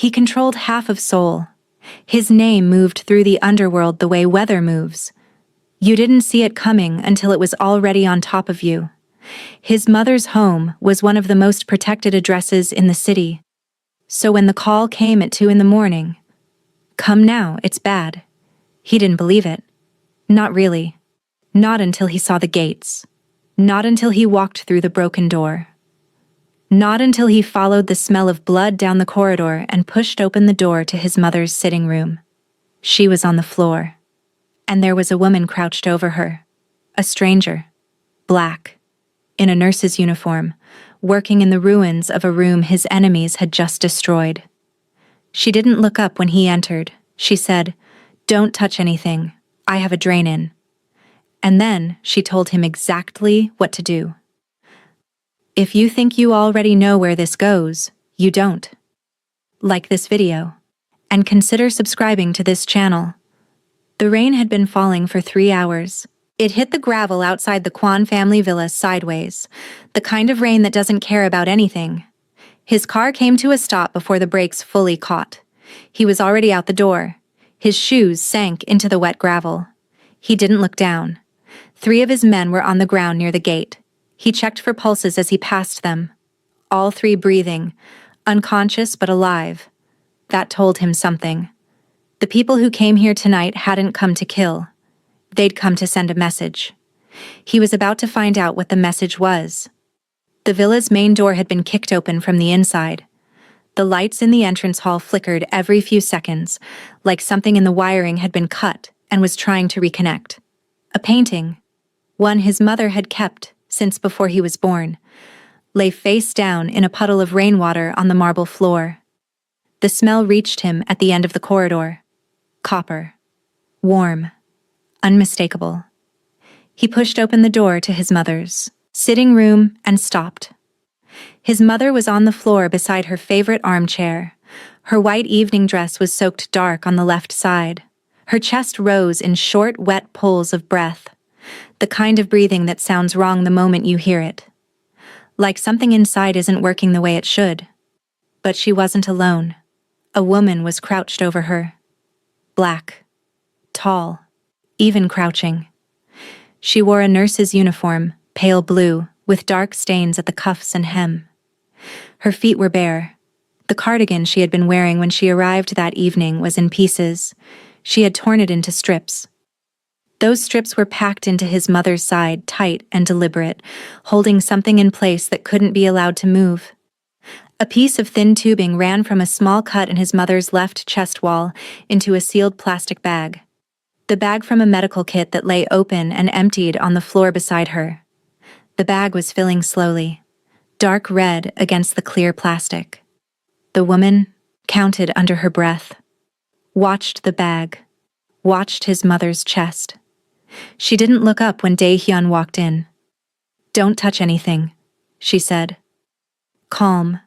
He controlled half of Seoul. His name moved through the underworld the way weather moves. You didn't see it coming until it was already on top of you. His mother's home was one of the most protected addresses in the city. So when the call came at 2 in the morning, "Come now, it's bad," he didn't believe it. Not really. Not until he saw the gates. Not until he walked through the broken door. Not until he followed the smell of blood down the corridor and pushed open the door to his mother's sitting room. She was on the floor, and there was a woman crouched over her. A stranger, black, in a nurse's uniform, working in the ruins of a room his enemies had just destroyed. She didn't look up when he entered. She said, "Don't touch anything. I have a drain-in." And then she told him exactly what to do. If you think you already know where this goes, you don't. Like this video, and consider subscribing to this channel. The rain had been falling for 3 hours. It hit the gravel outside the Kwan family villa sideways, the kind of rain that doesn't care about anything. His car came to a stop before the brakes fully caught. He was already out the door. His shoes sank into the wet gravel. He didn't look down. 3 of his men were on the ground near the gate. He checked for pulses as he passed them. All 3 breathing, unconscious but alive. That told him something. The people who came here tonight hadn't come to kill. They'd come to send a message. He was about to find out what the message was. The villa's main door had been kicked open from the inside. The lights in the entrance hall flickered every few seconds, like something in the wiring had been cut and was trying to reconnect. A painting, one his mother had kept since before he was born, lay face down in a puddle of rainwater on the marble floor. The smell reached him at the end of the corridor. Copper. Warm. Unmistakable. He pushed open the door to his mother's sitting room and stopped. His mother was on the floor beside her favorite armchair. Her white evening dress was soaked dark on the left side. Her chest rose in short, wet pulls of breath. The kind of breathing that sounds wrong the moment you hear it. Like something inside isn't working the way it should. But she wasn't alone. A woman was crouched over her. Black. Tall. Even crouching. She wore a nurse's uniform, pale blue, with dark stains at the cuffs and hem. Her feet were bare. The cardigan she had been wearing when she arrived that evening was in pieces. She had torn it into strips. Those strips were packed into his mother's side, tight and deliberate, holding something in place that couldn't be allowed to move. A piece of thin tubing ran from a small cut in his mother's left chest wall into a sealed plastic bag. The bag from a medical kit that lay open and emptied on the floor beside her. The bag was filling slowly, dark red against the clear plastic. The woman counted under her breath, watched the bag, watched his mother's chest. She didn't look up when Dae-hyun walked in. "Don't touch anything," she said. Calm.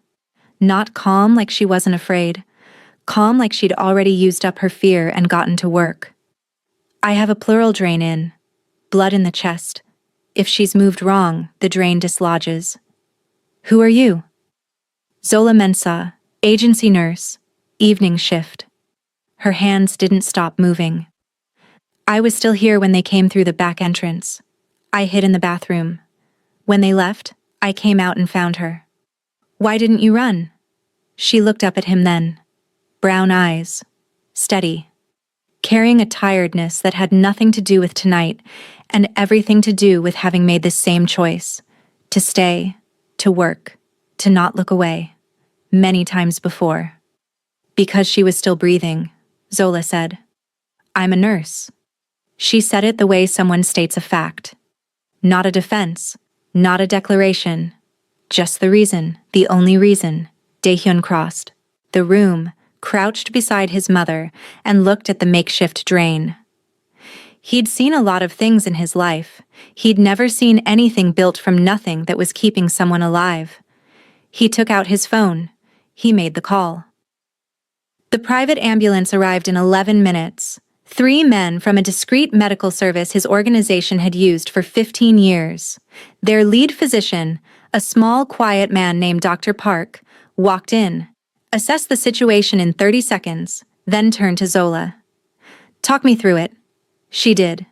Not calm like she wasn't afraid. Calm like she'd already used up her fear and gotten to work. "I have a pleural drain in. Blood in the chest. If she's moved wrong, the drain dislodges." "Who are you?" "Zola Mensah, agency nurse, evening shift." Her hands didn't stop moving. "I was still here when they came through the back entrance. I hid in the bathroom. When they left, I came out and found her." "Why didn't you run?" She looked up at him then. Brown eyes. Steady. Carrying a tiredness that had nothing to do with tonight and everything to do with having made the same choice. To stay, to work, to not look away. Many times before. Because she was still breathing, Zola said, "I'm a nurse." She said it the way someone states a fact. Not a defense, not a declaration. Just the reason, the only reason. Dae-hyun crossed the room, crouched beside his mother, and looked at the makeshift drain. He'd seen a lot of things in his life. He'd never seen anything built from nothing that was keeping someone alive. He took out his phone. He made the call. The private ambulance arrived in 11 minutes. 3 men from a discreet medical service his organization had used for 15 years. Their lead physician, a small, quiet man named Dr. Park, walked in, Assess the situation in 30 seconds, then turn to Zola. Talk me through it. She did.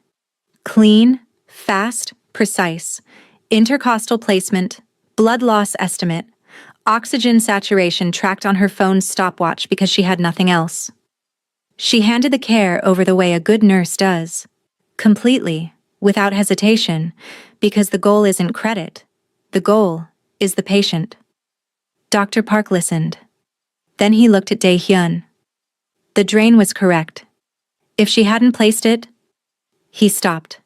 Clean, fast, precise. Intercostal placement, blood loss estimate, oxygen saturation tracked on her phone's stopwatch because she had nothing else. She handed the care over the way a good nurse does. Completely, without hesitation, because the goal isn't credit. The goal is the patient. Dr. Park listened. Then he looked at Dae-hyun. The drain was correct. If she hadn't placed it, he stopped.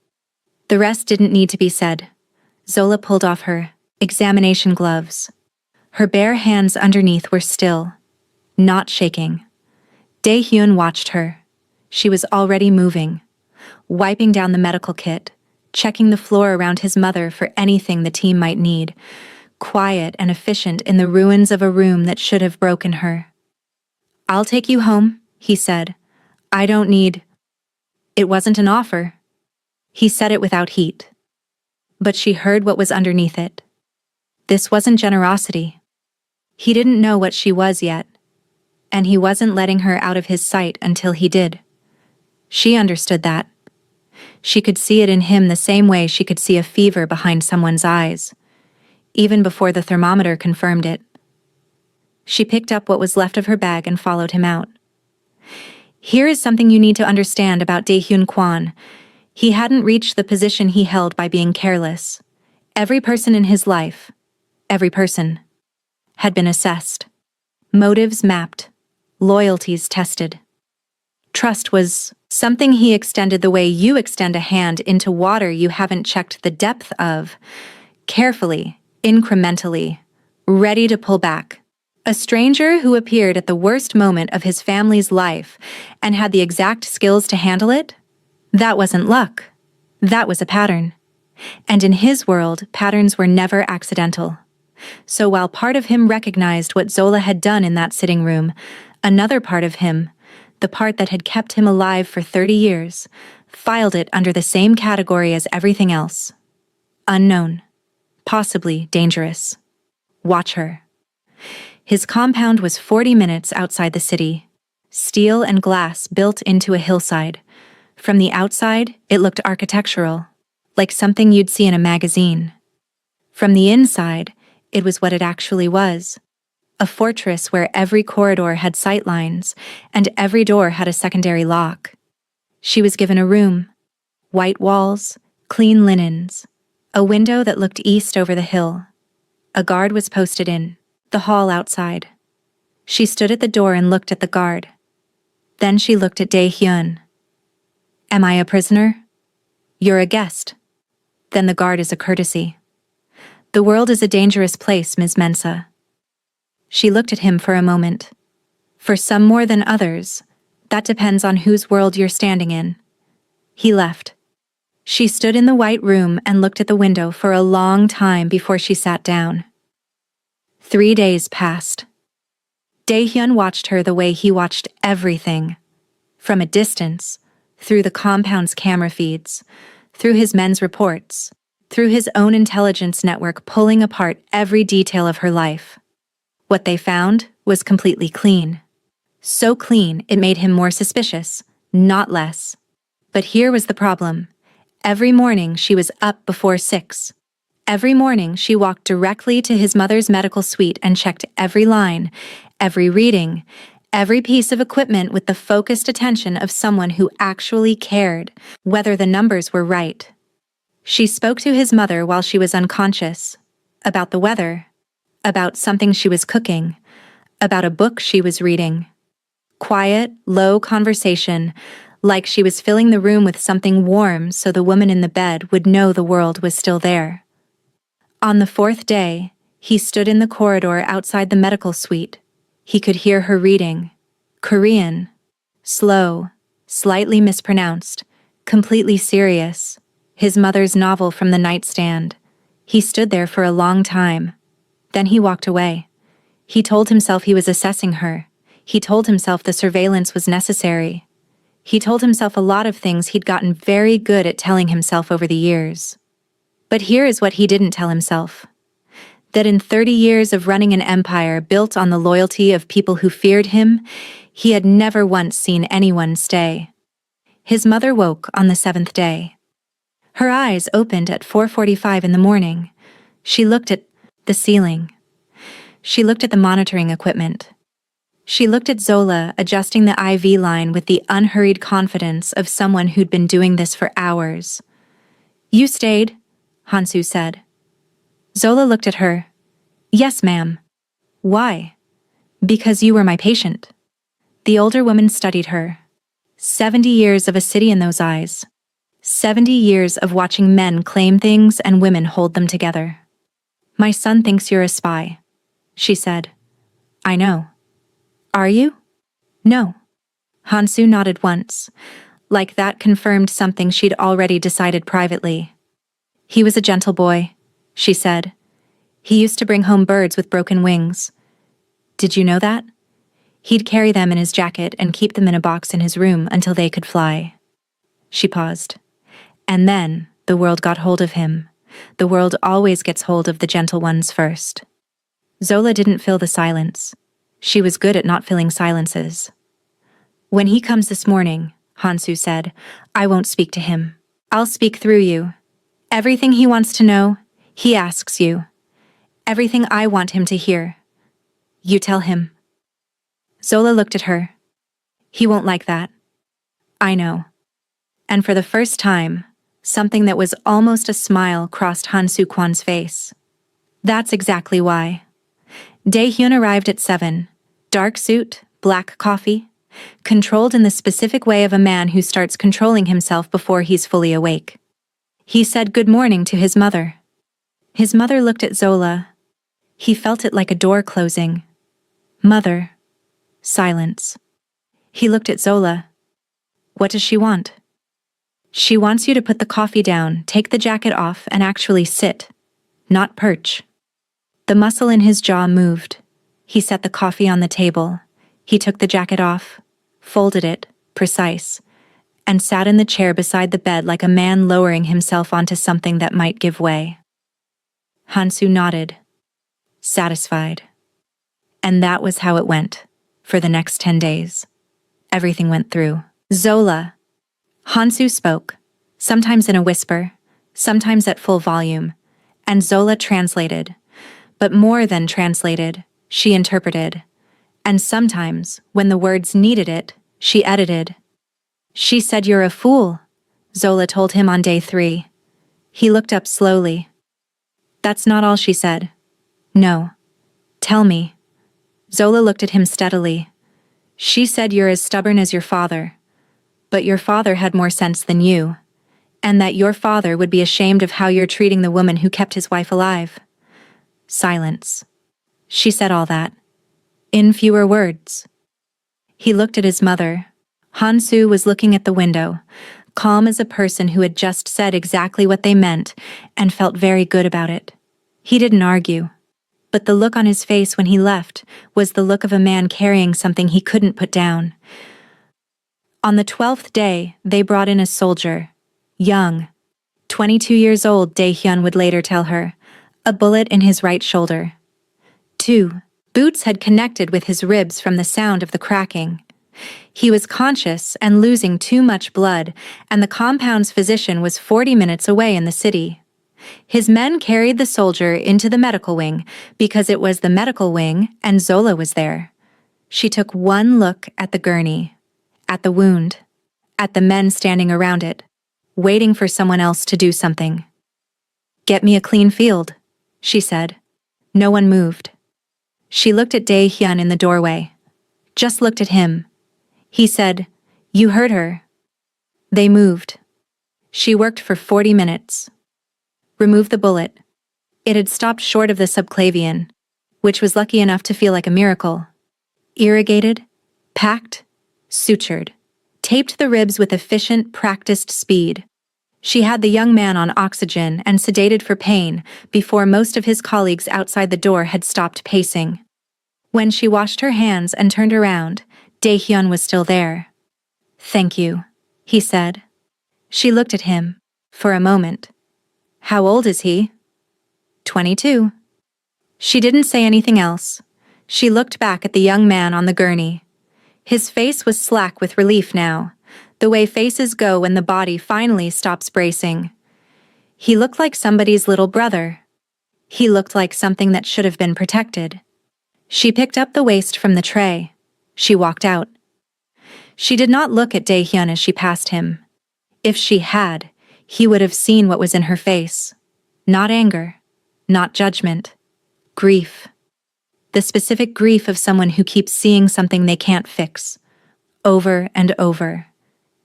The rest didn't need to be said. Zola pulled off her examination gloves. Her bare hands underneath were still, not shaking. Dae-hyun watched her. She was already moving, wiping down the medical kit, checking the floor around his mother for anything the team might need, quiet and efficient in the ruins of a room that should have broken her. "I'll take you home," he said. "I don't need—" It wasn't an offer. He said it without heat. But she heard what was underneath it. This wasn't generosity. He didn't know what she was yet, and he wasn't letting her out of his sight until he did. She understood that. She could see it in him the same way she could see a fever behind someone's eyes, even before the thermometer confirmed it. She picked up what was left of her bag and followed him out. Here is something you need to understand about Dae-hyun Kwon. He hadn't reached the position he held by being careless. Every person in his life, every person, had been assessed. Motives mapped. Loyalties tested. Trust was something he extended the way you extend a hand into water you haven't checked the depth of. Carefully, incrementally, ready to pull back. A stranger who appeared at the worst moment of his family's life and had the exact skills to handle it? That wasn't luck. That was a pattern. And in his world, patterns were never accidental. So while part of him recognized what Zola had done in that sitting room, another part of him, the part that had kept him alive for 30 years, filed it under the same category as everything else. Unknown. Possibly dangerous. Watch her. His compound was 40 minutes outside the city. Steel and glass built into a hillside. From the outside, it looked architectural, like something you'd see in a magazine. From the inside, it was what it actually was. A fortress where every corridor had sightlines, and every door had a secondary lock. She was given a room. White walls, clean linens, a window that looked east over the hill. A guard was posted in the hall outside. She stood at the door and looked at the guard. Then she looked at Dae-hyun. "Am I a prisoner?" "You're a guest." "Then the guard is a courtesy." "The world is a dangerous place, Ms. Mensah." She looked at him for a moment. "For some more than others, that depends on whose world you're standing in." He left. She stood in the white room and looked at the window for a long time before she sat down. 3 days passed. Dae-hyun watched her the way he watched everything. From a distance, through the compound's camera feeds, through his men's reports, through his own intelligence network pulling apart every detail of her life. What they found was completely clean. So clean it made him more suspicious, not less. But here was the problem. Every morning she was up before 6. Every morning she walked directly to his mother's medical suite and checked every line, every reading, every piece of equipment with the focused attention of someone who actually cared, whether the numbers were right. She spoke to his mother while she was unconscious, about the weather, about something she was cooking, about a book she was reading. Quiet, low conversation, like she was filling the room with something warm so the woman in the bed would know the world was still there. On the 4th day, he stood in the corridor outside the medical suite. He could hear her reading. Korean. Slow, slightly mispronounced, completely serious. His mother's novel from the nightstand. He stood there for a long time. Then he walked away. He told himself he was assessing her. He told himself the surveillance was necessary. He told himself a lot of things he'd gotten very good at telling himself over the years. But here is what he didn't tell himself. That in 30 years of running an empire built on the loyalty of people who feared him, he had never once seen anyone stay. His mother woke on the 7th day. Her eyes opened at 4:45 in the morning. She looked at the ceiling. She looked at the monitoring equipment. She looked at Zola adjusting the IV line with the unhurried confidence of someone who'd been doing this for hours. "You stayed," Hansu said. Zola looked at her. "Yes, ma'am." "Why?" "Because you were my patient." The older woman studied her. 70 years of a city in those eyes. 70 years of watching men claim things and women hold them together. "My son thinks you're a spy," she said. "I know." "Are you?" "No." Hansu nodded once. Like that confirmed something she'd already decided privately. "He was a gentle boy," she said. "He used to bring home birds with broken wings." "Did you know that?" "He'd carry them in his jacket and keep them in a box in his room until they could fly." She paused. "And then the world got hold of him. The world always gets hold of the gentle ones first." Zola didn't fill the silence. She was good at not filling silences. "When he comes this morning," Hansu said, "I won't speak to him. I'll speak through you. Everything he wants to know, he asks you. Everything I want him to hear, you tell him." Zola looked at her. "He won't like that." "I know." And for the first time, something that was almost a smile crossed Hansu Kwan's face. "That's exactly why." Dae-hyun arrived at 7. Dark suit, black coffee, controlled in the specific way of a man who starts controlling himself before he's fully awake. He said good morning to his mother. His mother looked at Zola. He felt it like a door closing. "Mother." Silence. He looked at Zola. "What does she want?" "She wants you to put the coffee down, take the jacket off, and actually sit, not perch." The muscle in his jaw moved. He set the coffee on the table. He took the jacket off, folded it, precise, and sat in the chair beside the bed like a man lowering himself onto something that might give way. Hansu nodded, satisfied. And that was how it went, for the next 10 days. Everything went through. "Zola." Hansu spoke, sometimes in a whisper, sometimes at full volume, and Zola translated. But more than translated, she interpreted. And sometimes, when the words needed it, she edited. "She said you're a fool," Zola told him on day 3. He looked up slowly. "That's not all she said." "No." "Tell me." Zola looked at him steadily. "She said you're as stubborn as your father. But your father had more sense than you. And that your father would be ashamed of how you're treating the woman who kept his wife alive." Silence. "She said all that. In fewer words." He looked at his mother. Hansu was looking at the window, calm as a person who had just said exactly what they meant and felt very good about it. He didn't argue. But the look on his face when he left was the look of a man carrying something he couldn't put down. On the 12th day, they brought in a soldier. Young. 22 years old, Dae-hyun would later tell her. A bullet in his right shoulder. 2. Boots had connected with his ribs from the sound of the cracking. He was conscious and losing too much blood, and the compound's physician was 40 minutes away in the city. His men carried the soldier into the medical wing because it was the medical wing and Zola was there. She took one look at the gurney, at the wound, at the men standing around it, waiting for someone else to do something. "Get me a clean field," she said. No one moved. She looked at Dae-hyun in the doorway. Just looked at him. He said, "You heard her." They moved. She worked for 40 minutes. Removed the bullet. It had stopped short of the subclavian, which was lucky enough to feel like a miracle. Irrigated, packed, sutured, taped the ribs with efficient, practiced speed. She had the young man on oxygen and sedated for pain before most of his colleagues outside the door had stopped pacing. When she washed her hands and turned around, Dae-hyun was still there. "Thank you," he said. She looked at him, for a moment. "How old is he?" 22. She didn't say anything else. She looked back at the young man on the gurney. His face was slack with relief now, the way faces go when the body finally stops bracing. He looked like somebody's little brother. He looked like something that should have been protected. She picked up the waste from the tray. She walked out. She did not look at Dae-hyun as she passed him. If she had, he would have seen what was in her face. Not anger, not judgment. Grief. The specific grief of someone who keeps seeing something they can't fix, over and over,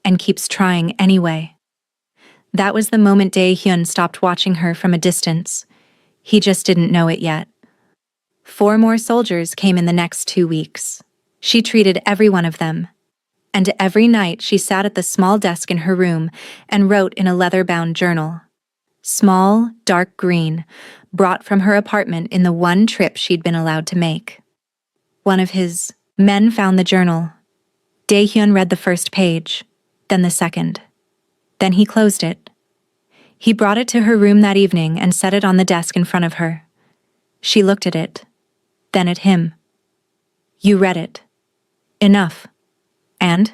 and keeps trying anyway. That was the moment Dae-hyun stopped watching her from a distance. He just didn't know it yet. 4 more soldiers came in the next 2 weeks. She treated every one of them. And every night she sat at the small desk in her room and wrote in a leather-bound journal. Small, dark green, brought from her apartment in the one trip she'd been allowed to make. One of his men found the journal. Dae-hyun read the first page, then the second. Then he closed it. He brought it to her room that evening and set it on the desk in front of her. She looked at it, then at him. You read it. Enough. And?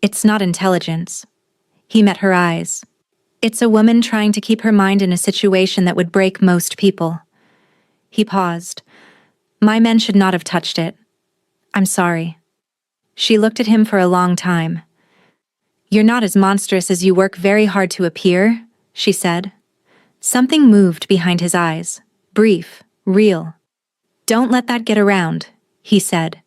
It's not intelligence. He met her eyes. It's a woman trying to keep her mind in a situation that would break most people. He paused. My men should not have touched it. I'm sorry. She looked at him for a long time. You're not as monstrous as you work very hard to appear, she said. Something moved behind his eyes. Brief, real. Don't let that get around, he said.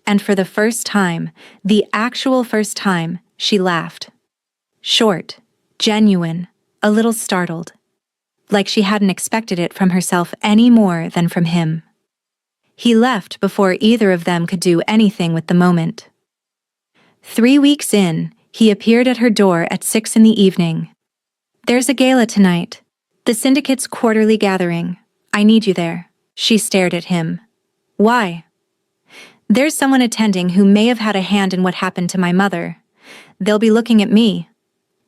And for the first time, the actual first time, she laughed. Short, genuine, a little startled. Like she hadn't expected it from herself any more than from him. He left before either of them could do anything with the moment. 3 weeks in, he appeared at her door at 6 in the evening. There's a gala tonight. The syndicate's quarterly gathering. I need you there. She stared at him. Why? There's someone attending who may have had a hand in what happened to my mother. They'll be looking at me,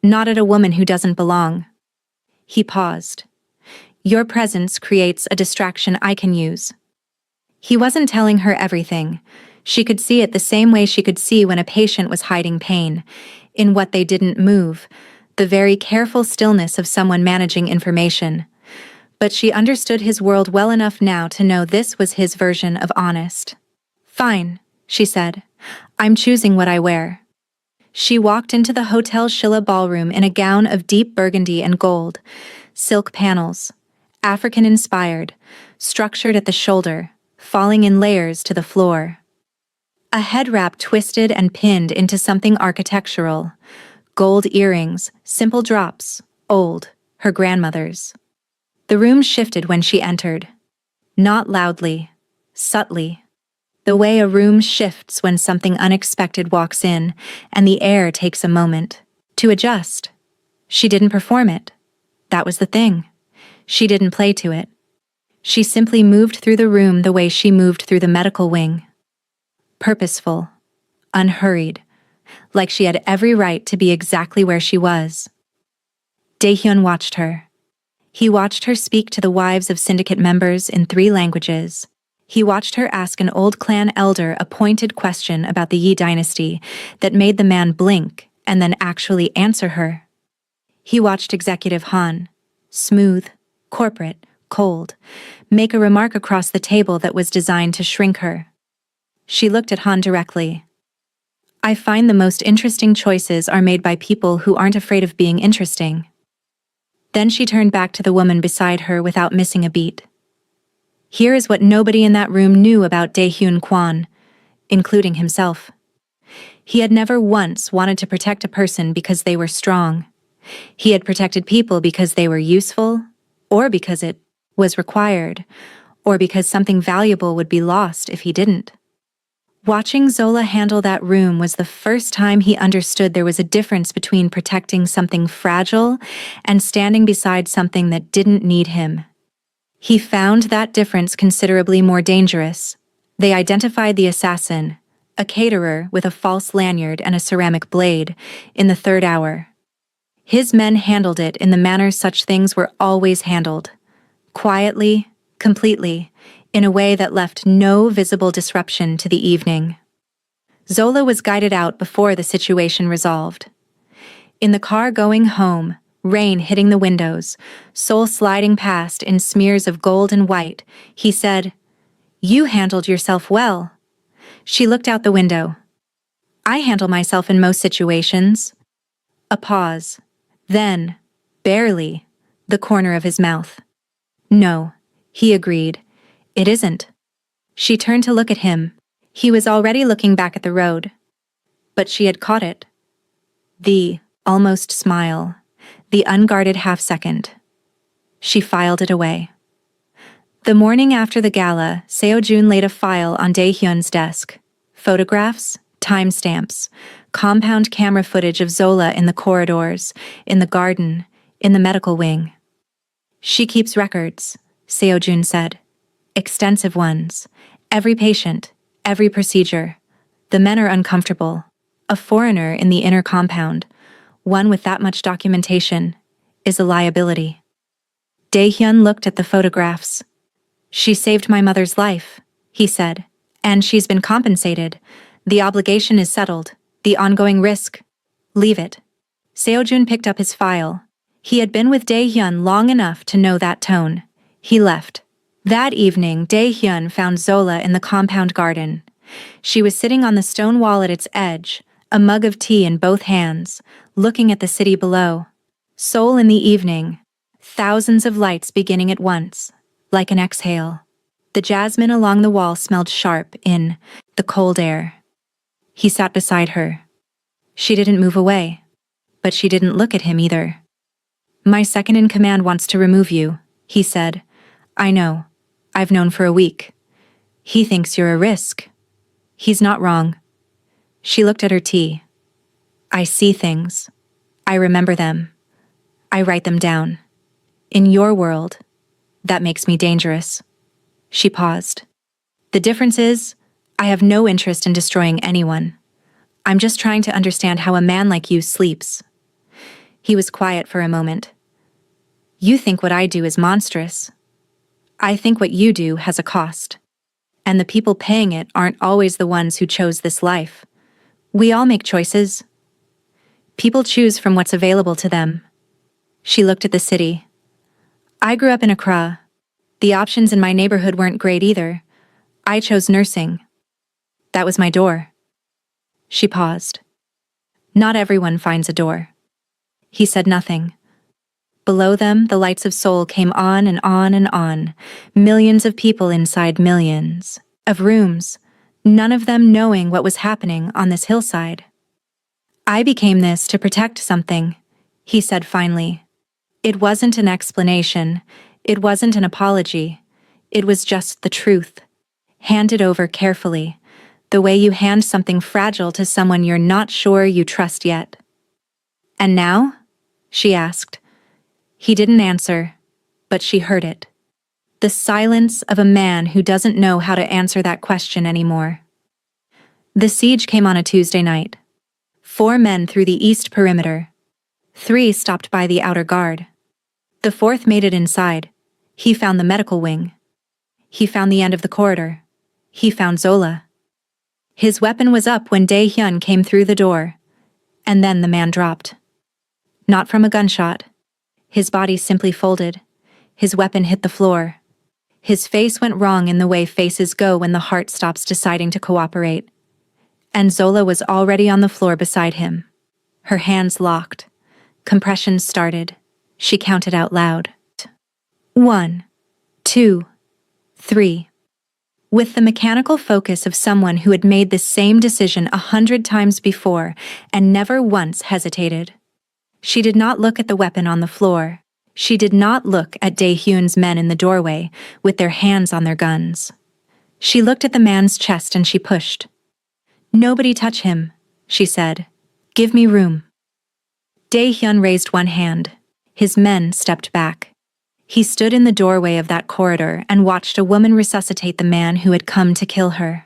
not at a woman who doesn't belong. He paused. Your presence creates a distraction I can use. He wasn't telling her everything. She could see it the same way she could see when a patient was hiding pain, in what they didn't move, the very careful stillness of someone managing information. But she understood his world well enough now to know this was his version of honest. Fine, she said. I'm choosing what I wear. She walked into the Hotel Shilla ballroom in a gown of deep burgundy and gold, silk panels, African-inspired, structured at the shoulder, falling in layers to the floor. A head wrap twisted and pinned into something architectural, gold earrings, simple drops, old, her grandmother's. The room shifted when she entered. Not loudly, subtly. The way a room shifts when something unexpected walks in, and the air takes a moment to adjust. She didn't perform it. That was the thing. She didn't play to it. She simply moved through the room the way she moved through the medical wing. Purposeful, unhurried, like she had every right to be exactly where she was. Dae-hyun watched her. He watched her speak to the wives of syndicate members in 3 languages. He watched her ask an old clan elder a pointed question about the Yi dynasty that made the man blink and then actually answer her. He watched Executive Han, smooth, corporate, cold, make a remark across the table that was designed to shrink her. She looked at Han directly. I find the most interesting choices are made by people who aren't afraid of being interesting. Then she turned back to the woman beside her without missing a beat. Here is what nobody in that room knew about Dae-hyun Kwon, including himself. He had never once wanted to protect a person because they were strong. He had protected people because they were useful, or because it was required, or because something valuable would be lost if he didn't. Watching Zola handle that room was the first time he understood there was a difference between protecting something fragile and standing beside something that didn't need him. He found that difference considerably more dangerous. They identified the assassin, a caterer with a false lanyard and a ceramic blade, in the 3rd hour. His men handled it in the manner such things were always handled. Quietly, completely, in a way that left no visible disruption to the evening. Zola was guided out before the situation resolved. In the car going home, rain hitting the windows, Sol sliding past in smears of gold and white, he said, "You handled yourself well." She looked out the window. "I handle myself in most situations." A pause. Then, barely, the corner of his mouth. "No," he agreed. "It isn't." She turned to look at him. He was already looking back at the road. But she had caught it. The almost smile, the unguarded half-second. She filed it away. The morning after the gala, Seo-jun laid a file on Dae-hyun's desk. Photographs, timestamps, compound camera footage of Zola in the corridors, in the garden, in the medical wing. "She keeps records," Seo-jun said. "Extensive ones. Every patient, every procedure. The men are uncomfortable. A foreigner in the inner compound, one with that much documentation, is a liability." Dae-hyun looked at the photographs. "She saved my mother's life," he said, "and she's been compensated. The obligation is settled. The ongoing risk. Leave it." Seo-jun picked up his file. He had been with Dae-hyun long enough to know that tone. He left. That evening, Dae-hyun found Zola in the compound garden. She was sitting on the stone wall at its edge, a mug of tea in both hands, looking at the city below. Seoul in the evening. Thousands of lights beginning at once, like an exhale. The jasmine along the wall smelled sharp in the cold air. He sat beside her. She didn't move away, but she didn't look at him either. "My second-in-command wants to remove you," he said. "I know. I've known for a week. He thinks you're a risk." "He's not wrong." She looked at her tea. "I see things. I remember them. I write them down. In your world, that makes me dangerous." She paused. "The difference is, I have no interest in destroying anyone. I'm just trying to understand how a man like you sleeps." He was quiet for a moment. "You think what I do is monstrous. I think what you do has a cost. And the people paying it aren't always the ones who chose this life. We all make choices. People choose from what's available to them." She looked at the city. "I grew up in Accra. The options in my neighborhood weren't great either. I chose nursing. That was my door." She paused. "Not everyone finds a door." He said nothing. Below them, the lights of Seoul came on and on and on, millions of people inside millions of rooms, none of them knowing what was happening on this hillside. "I became this to protect something," he said finally. It wasn't an explanation. It wasn't an apology. It was just the truth, handed over carefully, the way you hand something fragile to someone you're not sure you trust yet. "And now?" she asked. He didn't answer, but she heard it. The silence of a man who doesn't know how to answer that question anymore. The siege came on a Tuesday night. 4 men through the east perimeter. 3 stopped by the outer guard. The 4th made it inside. He found the medical wing. He found the end of the corridor. He found Zola. His weapon was up when Dae-hyun came through the door. And then the man dropped. Not from a gunshot. His body simply folded. His weapon hit the floor. His face went wrong in the way faces go when the heart stops deciding to cooperate. And Zola was already on the floor beside him. Her hands locked. Compressions started. She counted out loud. 1, 2, 3. With the mechanical focus of someone who had made the same decision 100 times before and never once hesitated. She did not look at the weapon on the floor. She did not look at Dae-hyun's men in the doorway with their hands on their guns. She looked at the man's chest and she pushed. "Nobody touch him," she said. "Give me room." Dae-hyun raised one hand. His men stepped back. He stood in the doorway of that corridor and watched a woman resuscitate the man who had come to kill her.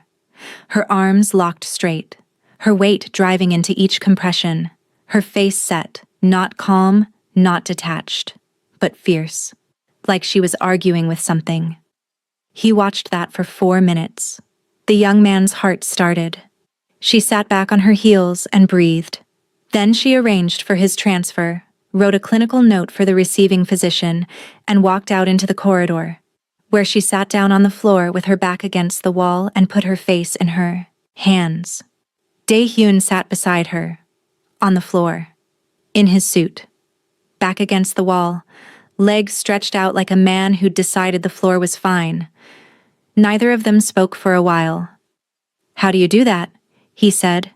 Her arms locked straight, her weight driving into each compression, her face set, not calm, not detached, but fierce, like she was arguing with something. He watched that for 4 minutes. The young man's heart started. She sat back on her heels and breathed. Then she arranged for his transfer, wrote a clinical note for the receiving physician, and walked out into the corridor, where she sat down on the floor with her back against the wall and put her face in her hands. Dae-hyun sat beside her, on the floor, in his suit, back against the wall, legs stretched out like a man who'd decided the floor was fine. Neither of them spoke for a while. "How do you do that?" he said.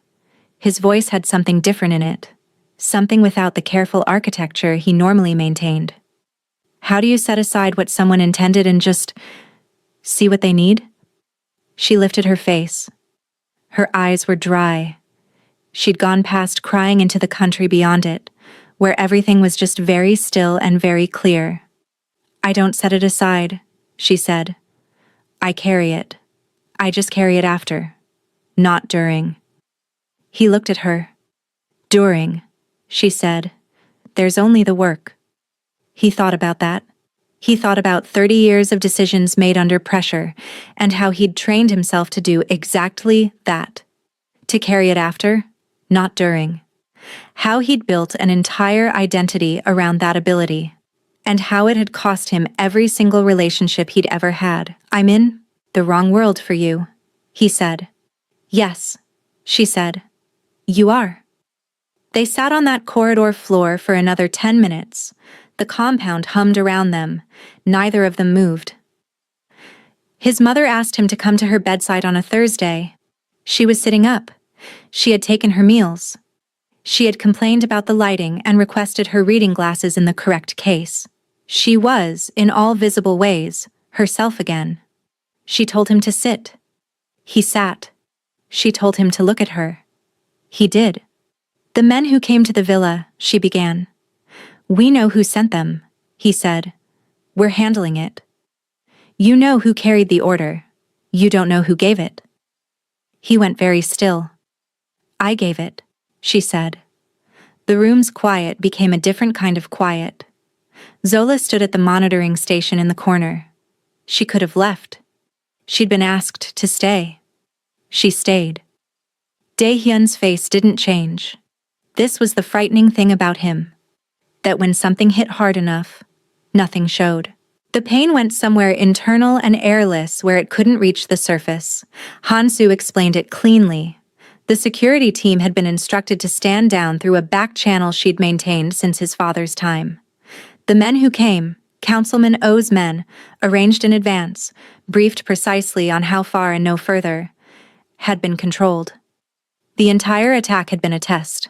His voice had something different in it, something without the careful architecture he normally maintained. "How do you set aside what someone intended and just see what they need?" She lifted her face. Her eyes were dry. She'd gone past crying into the country beyond it, where everything was just very still and very clear. "I don't set it aside," she said. "I carry it. I just carry it after, not during." He looked at her. "During," she said. "There's only the work." He thought about that. He thought about 30 years of decisions made under pressure, and how he'd trained himself to do exactly that. To carry it after, not during. How he'd built an entire identity around that ability, and how it had cost him every single relationship he'd ever had. "I'm in the wrong world for you," he said. "Yes," she said. "You are." They sat on that corridor floor for another 10 minutes. The compound hummed around them. Neither of them moved. His mother asked him to come to her bedside on a Thursday. She was sitting up. She had taken her meals. She had complained about the lighting and requested her reading glasses in the correct case. She was, in all visible ways, herself again. She told him to sit. He sat. She told him to look at her. He did. "The men who came to the villa," she began. "We know who sent them," he said. "We're handling it. You know who carried the order. You don't know who gave it." He went very still. "I gave it," she said. The room's quiet became a different kind of quiet. Zola stood at the monitoring station in the corner. She could have left. She'd been asked to stay. She stayed. Dae-hyun's face didn't change. This was the frightening thing about him, that when something hit hard enough, nothing showed. The pain went somewhere internal and airless where it couldn't reach the surface. Han-soo explained it cleanly. The security team had been instructed to stand down through a back channel she'd maintained since his father's time. The men who came, Councilman Oh's men, arranged in advance, briefed precisely on how far and no further, had been controlled. The entire attack had been a test.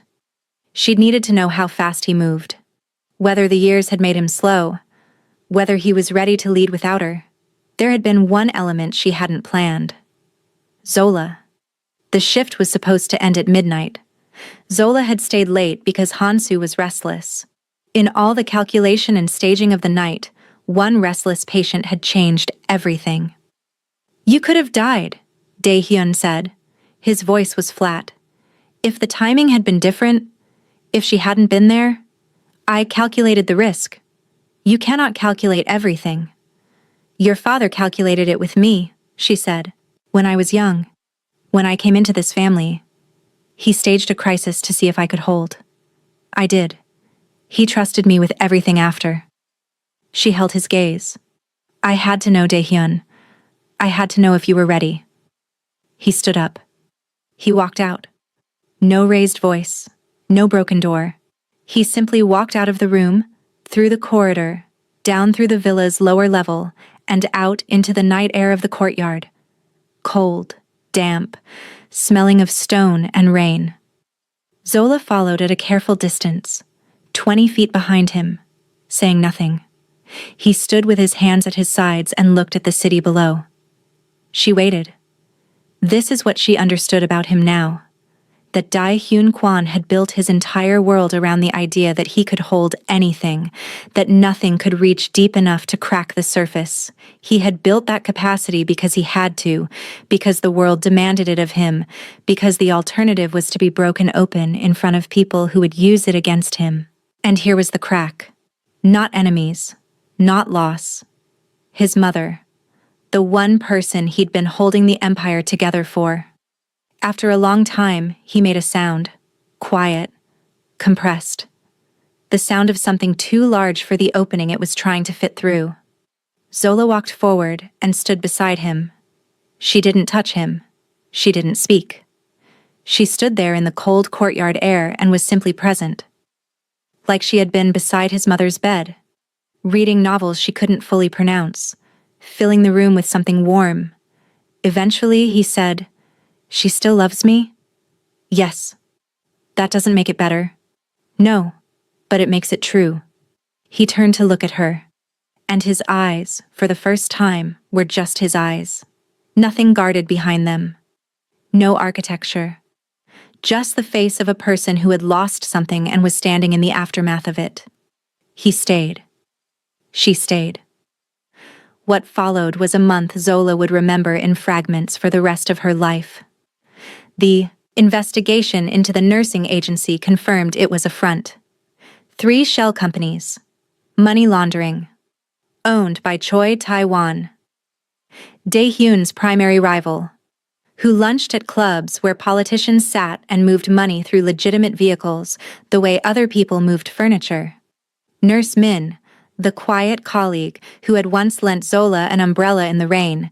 She'd needed to know how fast he moved. Whether the years had made him slow. Whether he was ready to lead without her. There had been one element she hadn't planned. Zola. The shift was supposed to end at midnight. Zola had stayed late because Han-soo was restless. In all the calculation and staging of the night, one restless patient had changed everything. "You could have died," Dae-hyun said. His voice was flat. "If the timing had been different, if she hadn't been there, I calculated the risk. You cannot calculate everything." "Your father calculated it with me," she said. "When I was young. When I came into this family. He staged a crisis to see if I could hold. I did. He trusted me with everything after." She held his gaze. "I had to know, Dae-hyun. I had to know if you were ready." He stood up. He walked out. No raised voice. No broken door. He simply walked out of the room, through the corridor, down through the villa's lower level, and out into the night air of the courtyard. Cold, damp, smelling of stone and rain. Zola followed at a careful distance, 20 feet behind him, saying nothing. He stood with his hands at his sides and looked at the city below. She waited. This is what she understood about him now. That Dae-hyun Kwon had built his entire world around the idea that he could hold anything, that nothing could reach deep enough to crack the surface. He had built that capacity because he had to, because the world demanded it of him, because the alternative was to be broken open in front of people who would use it against him. And here was the crack. Not enemies, not loss. His mother. the one person he'd been holding the empire together for. After a long time, he made a sound. Quiet. Compressed. The sound of something too large for the opening it was trying to fit through. Zola walked forward and stood beside him. She didn't touch him. She didn't speak. She stood there in the cold courtyard air and was simply present. Like she had been beside his mother's bed, reading novels she couldn't fully pronounce, filling the room with something warm. Eventually, he said, "She still loves me?" "Yes." "That doesn't make it better." "No, but it makes it true." He turned to look at her, and his eyes, for the first time, were just his eyes. Nothing guarded behind them. No architecture. Just the face of a person who had lost something and was standing in the aftermath of it. He stayed. She stayed. What followed was a month Zola would remember in fragments for the rest of her life. The investigation into the nursing agency confirmed it was a front. 3 shell companies. Money laundering. Owned by Choi Tae-won, Dae-hyun's primary rival, who lunched at clubs where politicians sat and moved money through legitimate vehicles the way other people moved furniture. Nurse Min, the quiet colleague who had once lent Zola an umbrella in the rain,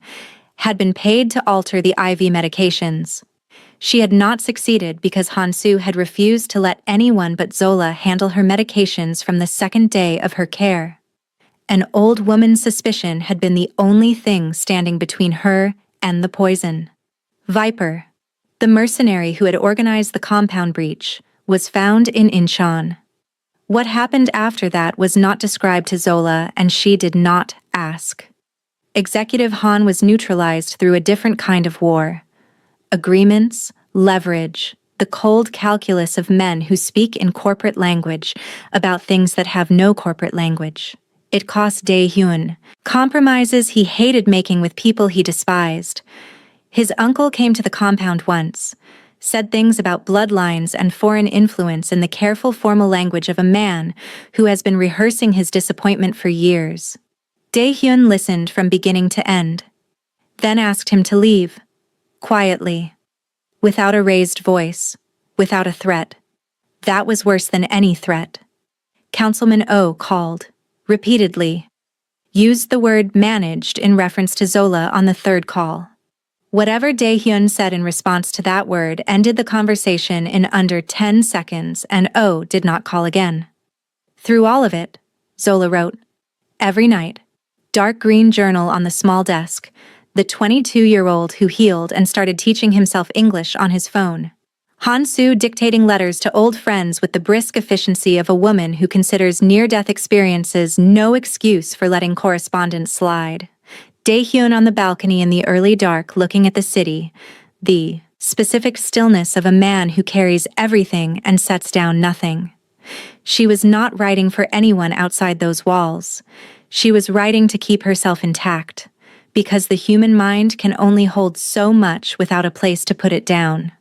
had been paid to alter the IV medications. She had not succeeded because Han-soo had refused to let anyone but Zola handle her medications from the second day of her care. An old woman's suspicion had been the only thing standing between her and the poison. Viper, the mercenary who had organized the compound breach, was found in Incheon. What happened after that was not described to Zola, and she did not ask. Executive Han was neutralized through a different kind of war. Agreements, leverage, the cold calculus of men who speak in corporate language about things that have no corporate language. It cost Dae-hyun compromises he hated making with people he despised. His uncle came to the compound once, said things about bloodlines and foreign influence in the careful formal language of a man who has been rehearsing his disappointment for years. Dae-hyun listened from beginning to end, then asked him to leave, quietly, without a raised voice, without a threat. That was worse than any threat. Councilman Oh called. Repeatedly, used the word managed in reference to Zola on the third call. Whatever Dae-hyun said in response to that word ended the conversation in under 10 seconds, and Oh did not call again. Through all of it, Zola wrote, every night, dark green journal on the small desk, the 22-year-old who healed and started teaching himself English on his phone. Han-soo dictating letters to old friends with the brisk efficiency of a woman who considers near-death experiences no excuse for letting correspondence slide. Dae-hyun on the balcony in the early dark looking at the city, the specific stillness of a man who carries everything and sets down nothing. She was not writing for anyone outside those walls. She was writing to keep herself intact, because the human mind can only hold so much without a place to put it down.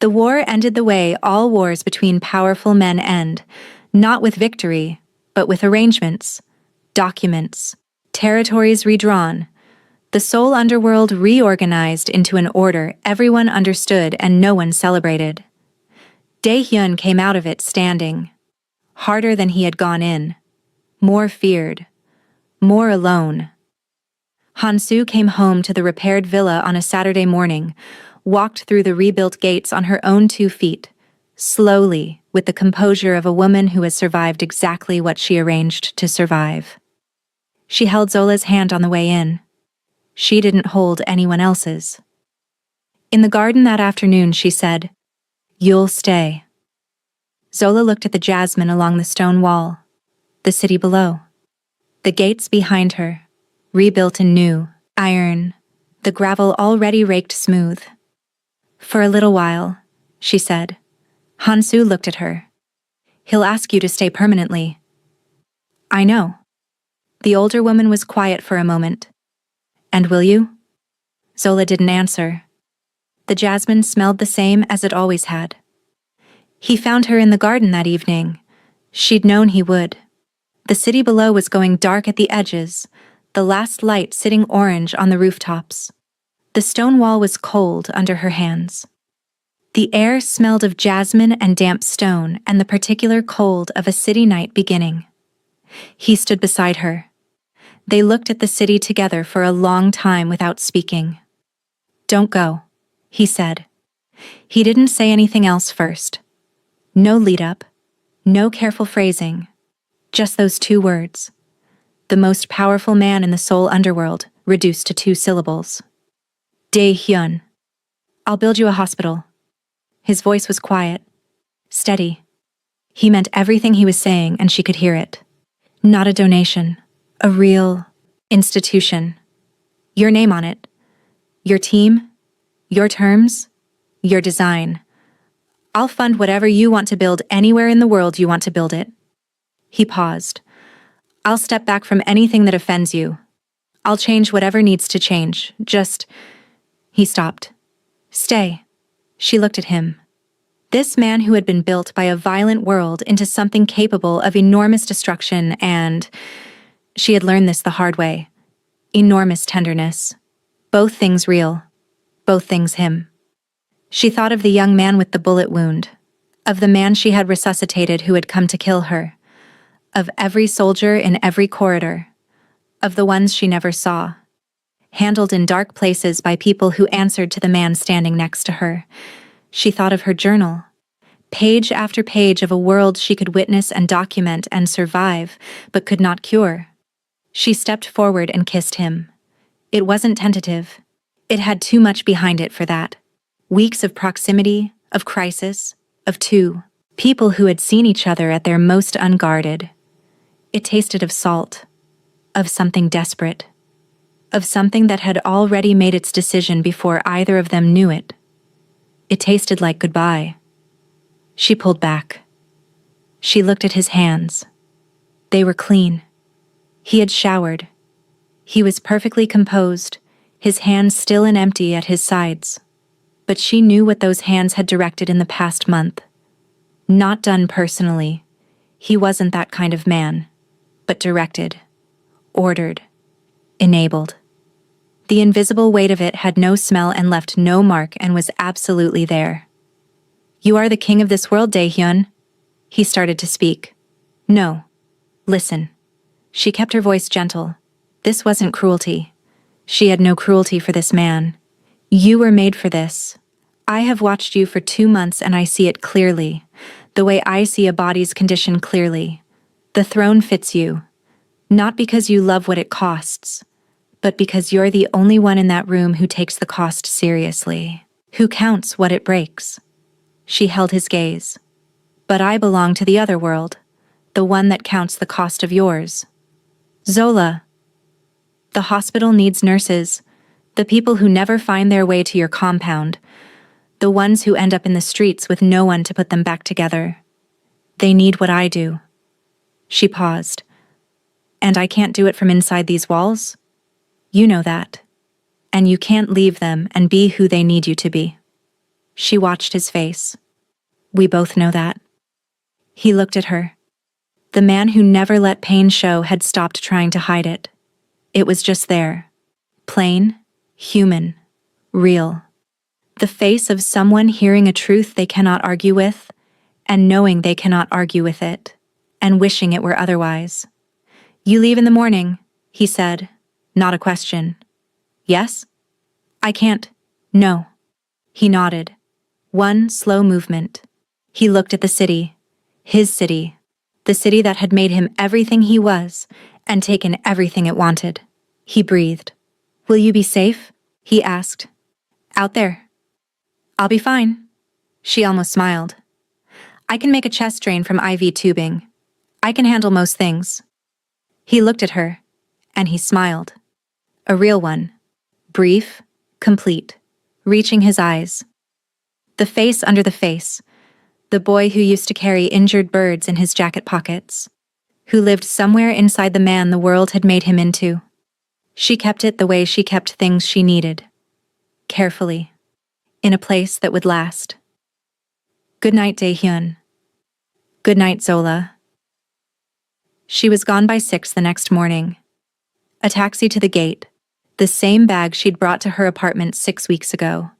The war ended the way all wars between powerful men end, not with victory, but with arrangements, documents, territories redrawn, the Seoul underworld reorganized into an order everyone understood and no one celebrated. Dae-hyun came out of it standing, harder than he had gone in, more feared, more alone. Han-soo came home to the repaired villa on a Saturday morning, walked through the rebuilt gates on her own 2 feet, slowly, with the composure of a woman who has survived exactly what she arranged to survive. She held Zola's hand on the way in. She didn't hold anyone else's. In the garden that afternoon, she said, "You'll stay." Zola looked at the jasmine along the stone wall, the city below, the gates behind her, rebuilt in new, iron, the gravel already raked smooth. "For a little while," she said. Han-soo looked at her. "He'll ask you to stay permanently." "I know." The older woman was quiet for a moment. "And will you?" Zola didn't answer. The jasmine smelled the same as it always had. He found her in the garden that evening. She'd known he would. The city below was going dark at the edges, the last light sitting orange on the rooftops. The stone wall was cold under her hands. The air smelled of jasmine and damp stone and the particular cold of a city night beginning. He stood beside her. They looked at the city together for a long time without speaking. "Don't go," he said. He didn't say anything else first. No lead-up, no careful phrasing, just those two words. The most powerful man in the Seoul underworld, reduced to 2 syllables. Dae-hyun. "I'll build you a hospital." His voice was quiet, steady. He meant everything he was saying, and she could hear it. Not a donation, a real institution. Your name on it. Your team, your terms, your design. I'll fund whatever you want to build anywhere in the world you want to build it. He paused. I'll step back from anything that offends you. I'll change whatever needs to change. Just... He stopped. Stay. She looked at him. This man who had been built by a violent world into something capable of enormous destruction and... She had learned this the hard way. Enormous tenderness. Both things real. Both things him. She thought of the young man with the bullet wound, of the man she had resuscitated who had come to kill her, of every soldier in every corridor, of the ones she never saw, handled in dark places by people who answered to the man standing next to her. She thought of her journal, page after page of a world she could witness and document and survive, but could not cure. She stepped forward and kissed him. It wasn't tentative. It had too much behind it for that. Weeks of proximity, of crisis, of two people who had seen each other at their most unguarded. It tasted of salt, of something desperate, of something that had already made its decision before either of them knew it. It tasted like goodbye. She pulled back. She looked at his hands. They were clean. He had showered. He was perfectly composed, his hands still and empty at his sides. But she knew what those hands had directed in the past month. Not done personally. He wasn't that kind of man. But directed, ordered, enabled. The invisible weight of it had no smell and left no mark and was absolutely there. "You are the king of this world, Dae-hyun." He started to speak. "No. Listen." She kept her voice gentle. This wasn't cruelty. She had no cruelty for this man. You were made for this. I have watched you for 2 months and I see it clearly, the way I see a body's condition clearly. The throne fits you, not because you love what it costs, but because you're the only one in that room who takes the cost seriously, who counts what it breaks. She held his gaze. But I belong to the other world, the one that counts the cost of yours. Zola. The hospital needs nurses, the people who never find their way to your compound, the ones who end up in the streets with no one to put them back together. They need what I do. She paused. And I can't do it from inside these walls? You know that. And you can't leave them and be who they need you to be. She watched his face. We both know that. He looked at her. The man who never let pain show had stopped trying to hide it. It was just there. Plain, human, real. The face of someone hearing a truth they cannot argue with, and knowing they cannot argue with it, and wishing it were otherwise. You leave in the morning, he said, not a question. Yes? I can't. No. He nodded. One slow movement. He looked at the city, his city, the city that had made him everything he was and taken everything it wanted. He breathed. Will you be safe? He asked. Out there. I'll be fine. She almost smiled. I can make a chest drain from IV tubing. I can handle most things. He looked at her, and he smiled. A real one. Brief, complete, reaching his eyes. The face under the face. The boy who used to carry injured birds in his jacket pockets. Who lived somewhere inside the man the world had made him into. She kept it the way she kept things she needed. Carefully. In a place that would last. Good night, Dae-hyun. Good night, Zola. She was gone by 6 the next morning. A taxi to the gate. The same bag she'd brought to her apartment 6 weeks ago.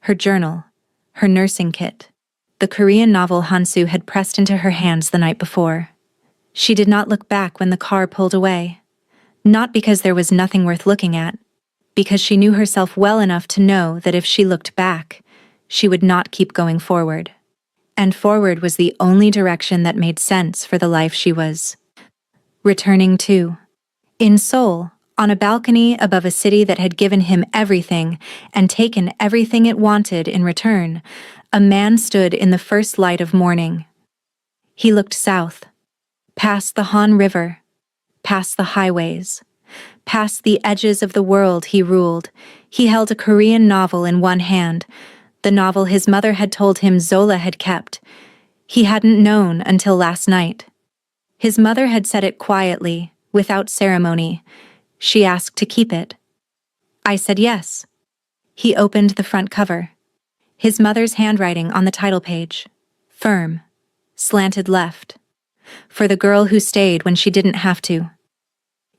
Her journal. Her nursing kit. The Korean novel Hansu had pressed into her hands the night before. She did not look back when the car pulled away. Not because there was nothing worth looking at, because she knew herself well enough to know that if she looked back, she would not keep going forward. And forward was the only direction that made sense for the life she was returning to. In Seoul, on a balcony above a city that had given him everything and taken everything it wanted in return, a man stood in the first light of morning. He looked south, past the Han River, past the highways, past the edges of the world he ruled. He held a Korean novel in one hand, the novel his mother had told him Zola had kept. He hadn't known until last night. His mother had said it quietly, without ceremony. She asked to keep it. I said yes. He opened the front cover. His mother's handwriting on the title page. Firm. Slanted left. For the girl who stayed when she didn't have to.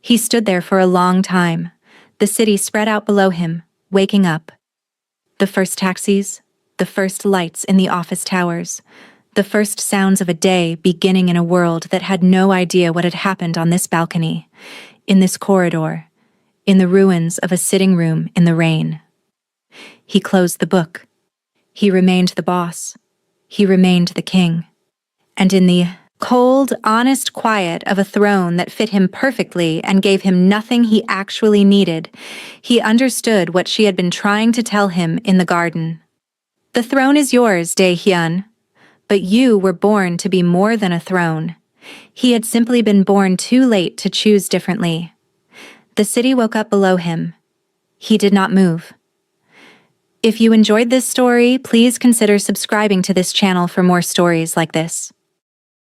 He stood there for a long time, the city spread out below him, waking up. The first taxis, the first lights in the office towers, the first sounds of a day beginning in a world that had no idea what had happened on this balcony, in this corridor, in the ruins of a sitting room in the rain. He closed the book. He remained the boss. He remained the king. And in the cold, honest quiet of a throne that fit him perfectly and gave him nothing he actually needed, he understood what she had been trying to tell him in the garden. The throne is yours, Dae-hyun, but you were born to be more than a throne. He had simply been born too late to choose differently. The city woke up below him. He did not move. If you enjoyed this story, please consider subscribing to this channel for more stories like this.